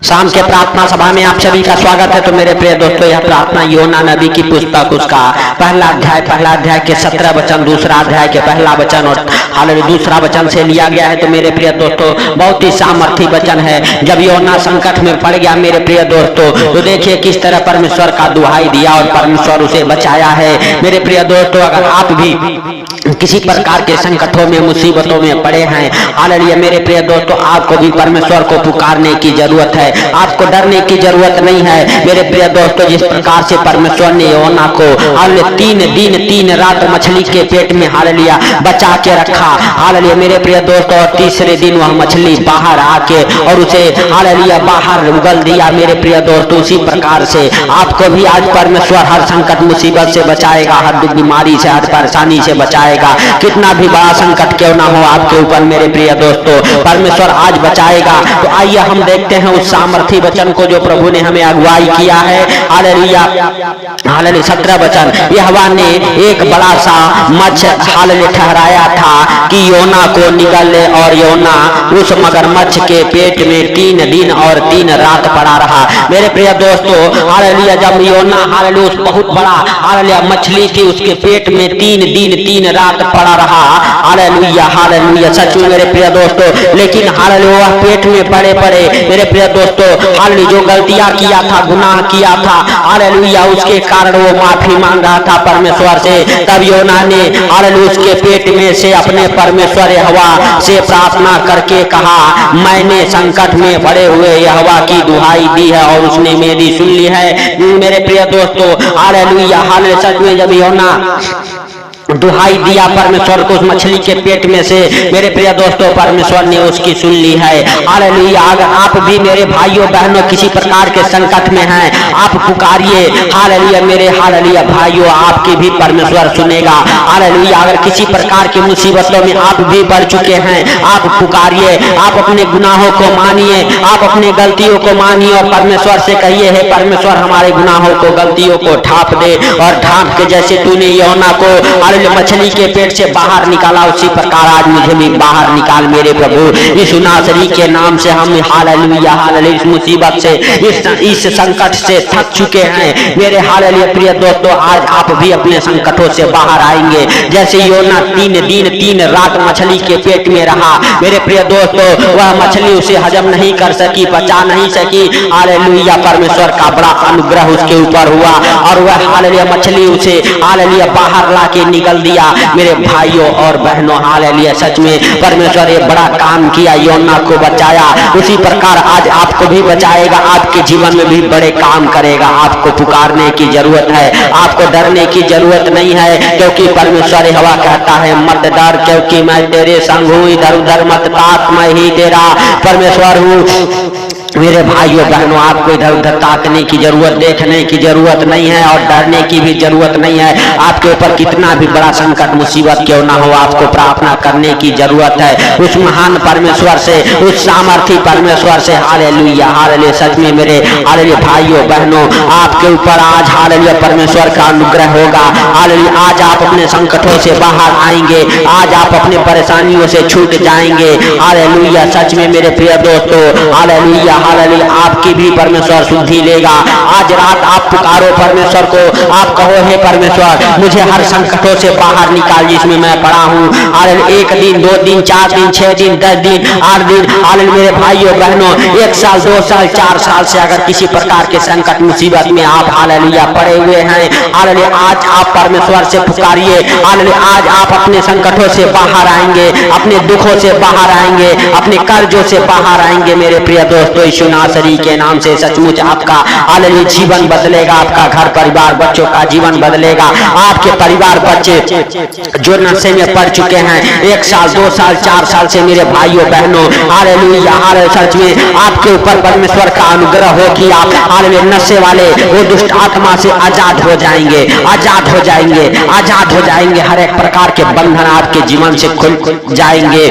शाम के प्रार्थना सभा में आप सभी का स्वागत है। तो मेरे प्रिय दोस्तों, यह प्रार्थना योना नबी की पुस्तक उसका पहला अध्याय के 17 वचन, दूसरा अध्याय के पहला वचन और हालांकि दूसरा वचन से लिया गया है। तो मेरे प्रिय दोस्तों, बहुत ही सामर्थी वचन है। जब योना संकट में पड़ गया मेरे प्रिय दोस्तों, तो देखिए किस तरह परमेश्वर का दुहाई दिया और परमेश्वर उसे बचाया है। मेरे प्रिय दोस्तों, अगर आप भी किसी प्रकार के संकटों में, मुसीबतों में पड़े हैं, हालेलुया मेरे प्रिय दोस्तों, आपको भी परमेश्वर को पुकारने की जरूरत है। आपको डरने की जरूरत नहीं है मेरे प्रिय दोस्तों। जिस प्रकार से परमेश्वर ने योना को 3 दिन 3 रात मछली के पेट में हालेलुया बचा के रखा, हालेलुया मेरे प्रिय दोस्तों, और तीसरे दिन वह मछली बाहर आके और उसे हालेलुया बाहर उगल दिया। मेरे प्रिय दोस्तों, उसी प्रकार से आपको भी आज परमेश्वर हर संकट मुसीबत से बचाएगा, हर बीमारी से, हर परेशानी से बचाएगा। कितना भी बड़ा संकट क्यों ना हो आपके ऊपर मेरे प्रिय दोस्तों, परमेश्वर आज बचाएगा। तो आइए हम देखते हैं उस सामर्थी वचन को जो प्रभु ने हमें अगुवाई किया है। हालेलुया हालेलुया 17 वचन, यहोवा ने एक बड़ा सा मच्छ हालेलुया ठहराया था कि योना को निगले, और योना उस मगरमच्छ के पेट में 3 दिन और 3 रात पड़ा रहा। मेरे प्रिय दोस्तों, हालेलुया जब योना हालेलुया उस बहुत बड़ा हालेलुया मछली थी, उसके पेट में 3 दिन 3 रात पड़ा रहा। हालेलुया हालेलुया सच में मेरे प्रिय दोस्तों, लेकिन हालेलुया पेट में पड़े पड़े मेरे प्रिय दोस्तों, हालेलुया जो गलतियां किया था, गुनाह किया था, हालेलुया उसके कारण वो माफी मांग रहा था परमेश्वर से। तब योना ने हालेलुया उसके पेट में से अपने परमेश्वर यहोवा से प्रार्थना करके कहा, मैंने संकट में पड़े हुए यहोवा की दुहाई दी है और उसने मेरी सुन ली है। मेरे प्रिय दोस्तों, हालेलुया हालेलुया सच में जब योना दुहाई दिया परमेश्वर को उस मछली के पेट में से, मेरे प्रिय दोस्तों, परमेश्वर ने उसकी सुन ली है। हालेलुया अगर आप भी मेरे भाइयों बहनों किसी प्रकार के संकट में हैं, आप पुकारिए, हालेलुया मेरे हालेलुया भाइयों, आपकी भी परमेश्वर सुनेगा। हालेलुया अगर किसी प्रकार की मुसीबतों में आप भी पड़ चुके हैं, आप पुकारिए, आप अपने गुनाहों को मानिए, आप अपने गलतियों को मानिए और परमेश्वर से कहिए, हे परमेश्वर हमारे गुनाहों को, गलतियों को ढांप दे, और ढांप के जैसे तूने योना को मछली के पेट से बाहर निकाला, उसी प्रकार आज मुझे भी बाहर निकाल मेरे प्रभु। यीशु नासरी के नाम से हम हालेलुया हालेलुया इस मुसीबत से, इस संकट से थक चुके हैं मेरे हालेलुया प्रिय दोस्तों। आज आप भी अपने संकटों से बाहर आएंगे, जैसे योना 3 दिन 3 रात मछली के पेट में रहा। मेरे प्रिय दोस्तों, वह मछली उसे हजम नहीं कर सकी, पचा नहीं सकी। हालेलुया परमेश्वर का बड़ा अनुग्रह उसके ऊपर हुआ और वह हालेलुया मछली उसे हालेलुया बाहर ला के निकल दिया। मेरे भाइयों और बहनों, हालेलुया सच में परमेश्वर ये बड़ा काम किया, योना को बचाया, उसी प्रकार आज आपको भी बचाएगा, आपके जीवन में भी बड़े काम करेगा। आपको पुकारने की जरूरत है, आपको डरने की जरूरत नहीं है, क्योंकि परमेश्वर यहोवा कहता है, मत डर क्योंकि मैं तेरे संग हूँ, इधर उधर मत ताक, मैं ही तेरा परमेश्वर हूँ। मेरे भाइयों बहनों, आपको इधर उधर ताकने की जरूरत, देखने की जरूरत नहीं है और डरने की भी जरूरत नहीं है। आपके ऊपर कितना भी बड़ा संकट मुसीबत क्यों ना हो, आपको प्रार्थना करने की जरूरत है उस महान परमेश्वर से, उस सामर्थी परमेश्वर से। हालेलुया हालेलुया सच में मेरे हालेलुया भाइयों बहनों, आपके ऊपर आज हालेलुया परमेश्वर का अनुग्रह होगा। हालेलुया आज आप अपने संकटों से बाहर आएंगे, आज आप अपने परेशानियों से छूट जाएंगे। हालेलुया सच में मेरे प्रिय दोस्तों, हालेलुया हालेलुया आपकी भी परमेश्वर सुधि लेगा। आज रात आप पुकारो परमेश्वर को, आप कहो, हे परमेश्वर मुझे हर संकटों से बाहर निकाल जिसमें मैं पड़ा हूँ। हालेलुया 1 दिन 2 दिन 4 दिन 6 दिन 10 दिन 8 दिन, हालेलुया मेरे भाइयों बहनों 1 साल 2 साल 4 साल से अगर किसी प्रकार के संकट मुसीबत में आप हालेलुया पड़े हुए हैं, हालेलुया आज आप परमेश्वर से पुकारिए। हालेलुया आज आप अपने संकटों से बाहर आएंगे, अपने दुखों से बाहर आएंगे, अपने कर्जों से बाहर आएंगे। मेरे प्रिय दोस्तों, यीशु नासरी के नाम से सचमुच आपका हालेलुया जीवन बदलेगा, आपका घर परिवार बच्चों का जीवन बदलेगा। आपके परिवार बच्चे जो नशे में पड़ चुके हैं 1 साल 2 साल 4 साल से, मेरे भाइयों बहनों हालेलुया हालेलुया सच में आपके ऊपर परमेश्वर का अनुग्रह हो कि आप हालेलुया नशे वाले वो दुष्ट आत्मा से आजाद हो जाएंगे, आजाद हो जाएंगे, आजाद हो जाएंगे। हर एक प्रकार के बंधन आपके जीवन से खुल जाएंगे।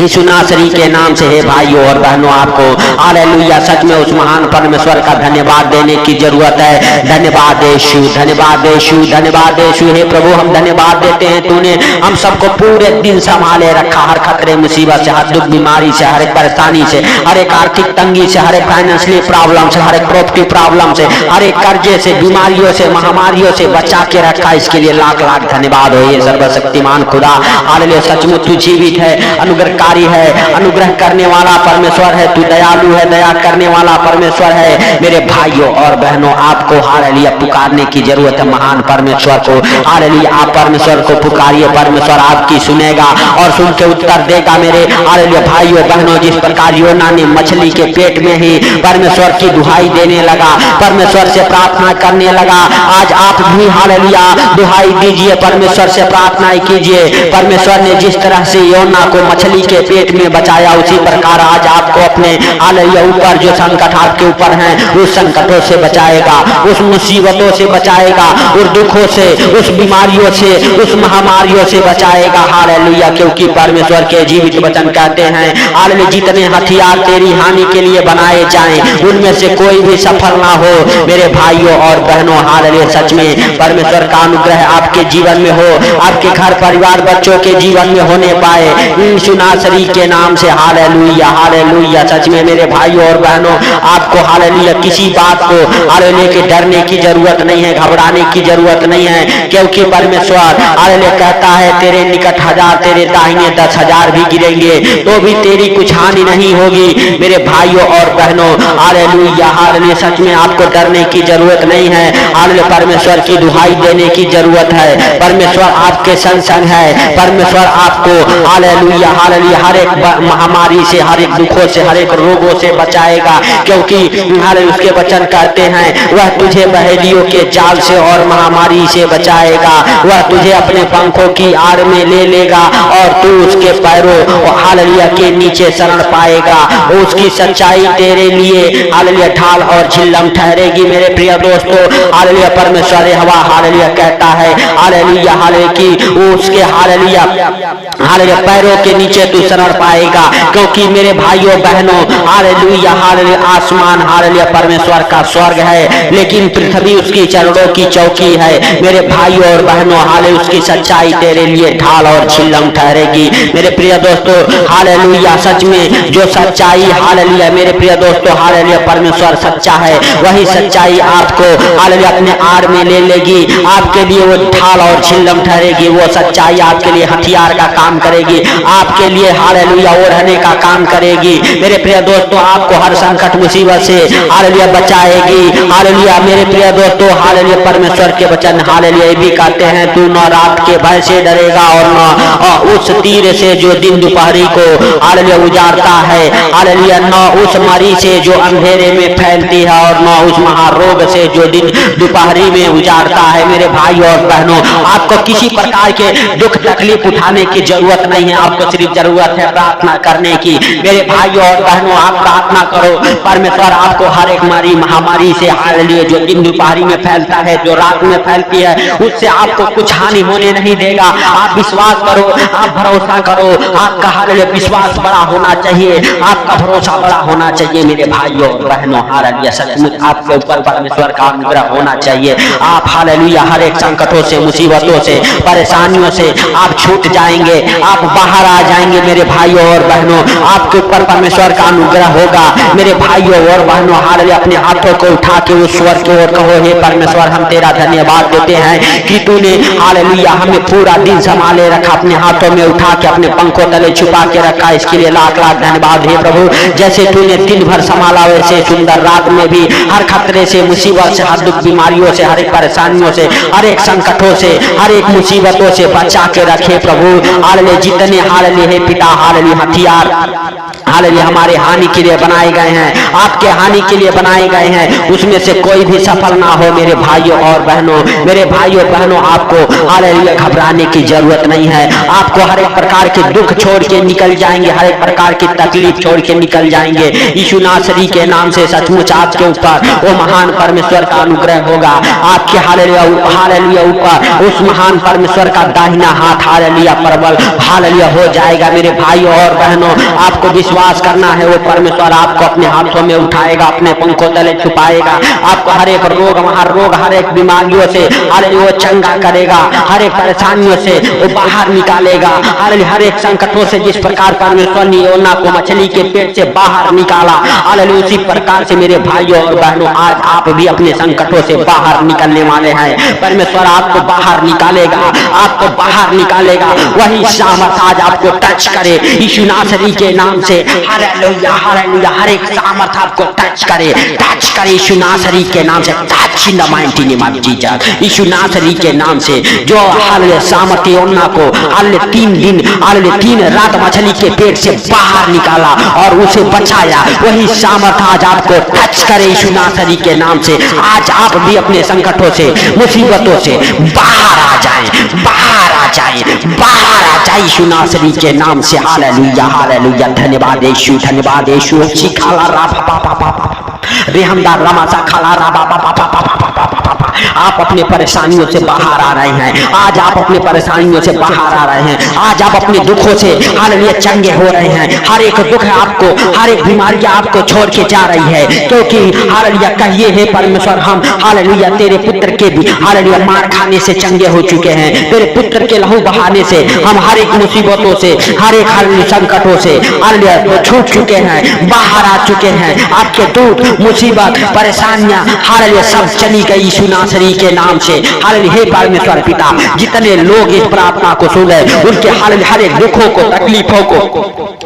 यीशु नासरी के नाम से हे भाइयों और बहनों आपको हालेलुया सच में उस महान परमेश्वर का धन्यवाद देने की जरूरत है। धन्यवाद यीशु, धन्यवाद यीशु, धन्यवाद यीशु। हे प्रभु हम धन्यवाद देते हैं, तूने हम सबको पूरे दिन संभाले रखा, हर खतरे मुसीबत से, हर दुख बीमारी से, हर एक परेशानी से, हर एक आर्थिक तंगी से, हर एक फाइनेंशियली प्रॉब्लम से, हर एक प्रॉपर्टी प्रॉब्लम से, हर एक कर्जे से, बीमारियों से, महामारियों से बचा के रखा। इसके लिए लाख लाख धन्यवाद हो ये सर्वशक्तिमान खुदा। हालेलुया सचमुच तू जीवित है, अनुग्रहकारी है, अनुग्रह करने वाला परमेश्वर है, तू दयालु है, दया करने वाला परमेश्वर है। मेरे भाइयों और बहनों आपको हालेलुया पुकारने की जरूरत है महान परमेश्वर को। हालेलुया आप परमेश्वर को पुकारिए, परमेश्वर आपकी सुनेगा और सुन के उत्तर देगा। मेरे हालेलुया भाइयों बहनों, जिस प्रकार योना ने मछली के पेट में ही परमेश्वर की दुहाई देने लगा, परमेश्वर से प्रार्थना करने लगा, आज आप भी हालेलुया दुहाई दीजिए, परमेश्वर से प्रार्थना कीजिए। परमेश्वर ने जिस तरह से योना को मछली के पेट में बचाया, उसी प्रकार आज आपको अपने हालेलुया ऊपर जो संकट आपके ऊपर हैं उस संकटों से बचाएगा, उस मुसीबतों से बचाएगा, उस दुखों से, उस बीमारियों से, उस महामारियों से बचाएगा। हालेलुया क्योंकि परमेश्वर के जीवित वचन कहते हैं हालेलुया जितने हथियार तेरी हानि के लिए बनाए जाएं उनमें से कोई भी सफल ना हो। मेरे भाइयों और बहनों हालेलुया सच में परमेश्वर का अनुग्रह आपके जीवन में हो, आपके घर परिवार बच्चों के जीवन में होने पाए यीशु नासरी के नाम से। हालेलुया हालेलुया सच में मेरे भाइयों और बहनों आपको हालेलुया किसी बात को हालेलुया के डरने की जरूरत नहीं है, घबराने की जरूरत नहीं है, क्योंकि परमेश्वर हालेलुया कहता है तेरे निकट 1000 तेरे दाहिने 10,000 भी गिरेंगे तो भी तेरी कुछ हानि नहीं होगी। मेरे भाइयों और बहनों हालेलुया हालेलुया सच में आपको डरने की जरूरत नहीं है। हालेलुया परमेश्वर की दुहाई देने की जरूरत है, परमेश्वर आपके संग संग है, परमेश्वर आपको हालेलुया हालेलुया हर एक महामारी से, हर एक दुखों से, हर एक रोगों से बचाएगा, क्योंकि हालेलुया उसके वचन कहते हैं वह तुझे बहेलियों के जाल से और महामारी से बचाएगा, वह तुझे अपने पंखों की आड़ में ले लेगा और तू उसके पैरों हालेलुया के नीचे शरण पाएगा। उसकी सच्चाई तेरे लिए हालेलुया ढाल और झिल्लम ठहरेगी। मेरे प्रिय दोस्तों हालेलुया परमेश्वर हवा हालेलुया कहता है हालेलुया हालेलुया कि उसके हालेलुया हालेलुया पैरों के नीचे तू शरण पाएगा, क्योंकि मेरे भाइयों बहनों हालेलुया हालेलुया आसमान हालेलुया परमेश्वर का स्वर्ग है, लेकिन पृथ्वी उसकी चरणों की चौकी है। मेरे भाइयों और बहनों हालेलुया उसकी सच्चाई तेरे लिए ढाल और झिल्लम ठहरेगी। मेरे प्रिय दोस्तों हालेलुया सच में जो सच्चाई हालेलुया मेरे प्रिय दोस्तों हालेलुया परमेश्वर सच्चा है, वही सच्चाई आपको हालेलुया अपने आड़ में ले लेगी, आपके लिए वो ढाल और झिल्लम ठहरेगी। वो सच्चाई आपके लिए हथियार का काम करेगी, आपके लिए हालेलुया ओढ़ने का काम करेगी। मेरे प्रिय दोस्तों आपको हर संकट मुसीबत से हालेलुया बचाएगी। हालेलुया मेरे प्रिय दोस्तों हालेलुया परमेश्वर के वचन हालेलुया भी कहते हैं तू न रात के भय से डरेगा और न उस तीर से जो दिन दोपहरी को हालेलुया उजाड़ता है, हालेलुया न उस मरी से जो अंधेरे में फैलती है और न उस महारोग से जो दिन दोपहरी में उजाड़ता है। मेरे भाई और बहनों आपको किसी प्रकार के दुख तकलीफ उठाने की जरूरत नहीं है, आपको सिर्फ जरूरत है प्रार्थना करने की। मेरे भाइयों और बहनों आप प्रार्थना करो, परमेश्वर आपको हर एक महामारी से हालेलुया जो दिन दोपहरी में फैलता है, जो रात में फैलती है, उससे आपको कुछ हानि होने नहीं देगा। आप विश्वास करो, आप भरोसा करो, आपका हालेलुया विश्वास बड़ा होना चाहिए, आपका भरोसा बड़ा होना चाहिए। मेरे भाइयों और बहनों हालेलुया सचमुच आपके ऊपर परमेश्वर का अनुग्रह होना चाहिए। आप हालेलुया हर एक संकटों से, मुसीबतों से, परेशानियों से आप छूट जाएंगे, आप बाहर आ जाएंगे। मेरे भाइयों और बहनों आपके ऊपर परमेश्वर का अनुग्रह होगा। मेरे भाइयों और बहनों हालेलुया अपने हाथों को उठा के उस स्वर की ओर कहो हे परमेश्वर हम तेरा धन्यवाद देते हैं कि तूने हालेलुया हमें पूरा दिन संभाले रखा, अपने हाथों में उठा के अपने पंखों तले छुपा के रखा, इसके लिए लाख लाख धन्यवाद हे प्रभु। जैसे तूने दिन भर संभाला वैसे सुंदर रात में भी हर खतरे से, मुसीबत से, हर दुख बीमारियों से, हर एक परेशानियों से, हर एक संकटों से, हर एक मुसीबतों से बचा के रखे प्रभु। हालेलुया जितने हालेलुया हे पिता हालेलुया हथियार हालेलुया हमारे हानि के लिए बनाए गए हैं, आपके हानि के लिए बनाए गए हैं, उसमें से कोई भी सफल ना हो। मेरे भाइयों और बहनों, मेरे भाइयों बहनों आपको हालेलुया घबराने की जरूरत नहीं है। आपको हर एक प्रकार के दुख छोड़ के निकल जाएंगे, हर एक प्रकार की तकलीफ छोड़ के निकल जाएंगे। यीशु नासरी के नाम से सचमुच आपके ऊपर वो महान परमेश्वर का अनुग्रह होगा। आपके हालेलुया ऊपर उस महान परमेश्वर का दाहिना हाथ हालेलुया प्रबल हालेलुया हो जाएगा। मेरे मेरे भाइयों और बहनों, आपको विश्वास करना है वो परमेश्वर आपको अपने हाथों में उठाएगा, अपने पंखों तले छुपाएगा, आपको हर एक रोग, हर एक बीमारियों से वो चंगा करेगा, हर एक परेशानियों से वो बाहर निकालेगा, हर एक संकटों से जिस प्रकार परमेश्वर ने योना को मछली के पेट से बाहर निकाला, उसी प्रकार से मेरे भाइयों और बहनों आज आप भी अपने संकटों से बाहर निकलने वाले हैं। परमेश्वर आपको बाहर निकालेगा, आपको बाहर निकालेगा। वही सामर्थ आज आपको टच करे यीशु नासरी के नाम से। Hallelujah hallelujah. हर एक सामर्थ आपको टच करे यीशु नासरी के नाम से। Touch in the mighty name of Jesus. यीशु नासरी के नाम से जो हालेलुया सामर्थ योना को हालेलुया 3 दिन हालेलुया 3 रात मछली के पेट से बाहर निकाला और उसे बचाया, वही सामर्थ आज आपको टच करे यीशु नासरी के नाम से। आज आप भी अपने संकटों से, मुसीबतों से बाहर आ जाएं, बाहर आ जाएं, बाहर आ जाएं यीशु नासरी के नाम से। Hallelujah hallelujah. धन्यवाद यीशु, धन्यवाद यीशु। खाला रा पा पा पा रेहमदार रमासा खाला रा पा पा पा पा। आप अपने परेशानियों से बाहर आ रहे हैं, आज आप अपने परेशानियों से बाहर आ रहे हैं, आज आप अपने दुखों से हालेलुया चंगे हो रहे हैं। हर एक दुख आपको, हर एक बीमारी आपको छोड़ के जा रही है, क्योंकि हालेलुया कहिए है परमेश्वर हम हालेलुया तेरे पुत्र के भी हालेलुया मार खाने से चंगे हो चुके हैं, तेरे पुत्र के लहू बहाने से हम हर एक मुसीबतों से, हर एक हालेलुया संकटों से हालेलुया छूट चुके हैं, बाहर आ चुके हैं। आपके दुख, मुसीबत, परेशानियां हालेलुया सब चली गई यीशु नासरी के नाम से। हालेलुया हे परमेश्वर पिता, जितने लोग इस प्रार्थना को सुन रहे उनके हालेलुया हर एक दुखों को, तकलीफों को,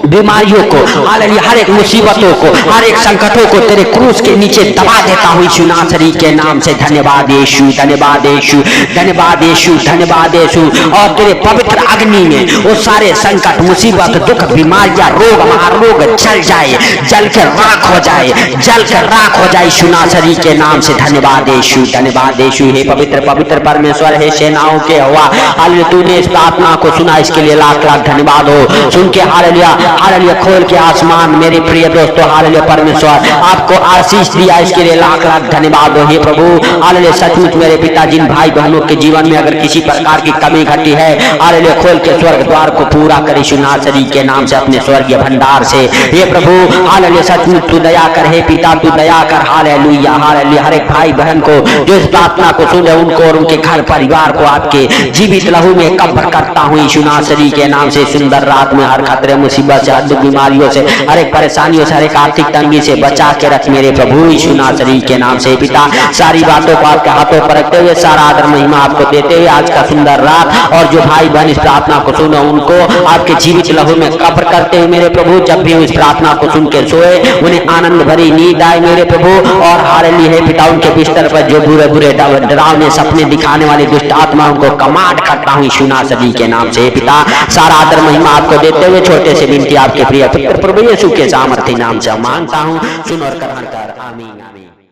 बीमारियों को, हालेलुया हर एक मुसीबतों को, हर एक संकटों को तेरे क्रूस के नीचे दबा देता हूँ यीशु नासरी के नाम से। धन्यवाद यीशु, धन्यवाद यीशु, धन्यवाद यीशु, धन्यवाद यीशु। और तेरे पवित्र अग्नि में वो सारे संकट, मुसीबत, दुख, बीमारियां, रोग, महारोग जल जाए, जल कर राख हो जाए, जल कर राख हो जाए यीशु नासरी के नाम से। धन्यवाद यीशु, धन्यवाद यीशु। हे पवित्र पवित्र परमेश्वर, हे सेनाओं के यहोवा, हालेलुया तूने इस प्रार्थना को सुना, इसके लिए लाख लाख धन्यवाद हो। सुन के हालेलुया हालेलुया खोल के आसमान मेरे प्रिय दोस्तों, हालेलुया परमेश्वर आपको आशीष दिया, इसके लिए लाख लाख धन्यवाद हो। हे प्रभु हालेलुया सचमुच मेरे पिता जिन भाई बहनों के जीवन में अगर किसी प्रकार की कमी घटी है, हालेलुया खोल के स्वर्ग द्वार को पूरा कर यीशु नासरी के नाम से अपने स्वर्गीय भंडार से। हे प्रभु हालेलुया सचमुच तू दया कर, हे पिता तू दया कर। हालेलुया हालेलुया हर एक भाई बहन को जो इस प्रार्थना को सुने उनको और उनके घर परिवार को आपके जीवित लहू में कब्र करता हूँ यीशु नासरी के नाम से। सुंदर रात में हर खतरे, मुसीबत से, हर बीमारियों से, हर एक परेशानियों से, हर एक आर्थिक तंगी से बचा के रख मेरे प्रभु यीशु नासरी के नाम से। पिता सारी बातों को आपके हाथों पर रखते हुए सारा आदर महिमा आपको देते हुए आज का सुंदर रात और जो भाई बहन इस प्रार्थना को सुने उनको आपके जीवित लहू में कब्र करते हुए मेरे प्रभु, जब भी इस प्रार्थना को सुन के सोए उन्हें आनंद भरी नींद आए मेरे प्रभु। और हालेलुया हे पिता उनके बिस्तर पर जो बुरे बुरे डरावने सपने दिखाने वाली दुष्ट आत्माओं को कमांड करता हूँ यीशु नासरी के नाम से। पिता सारा आदर महिमा आपको देते हुए छोटे से विनती आपके प्रिय पुत्र प्रभु यीशु के सामर्थ्य नाम से मांगता हूँ, सुन और ग्रहण कर। आमीन आमीन।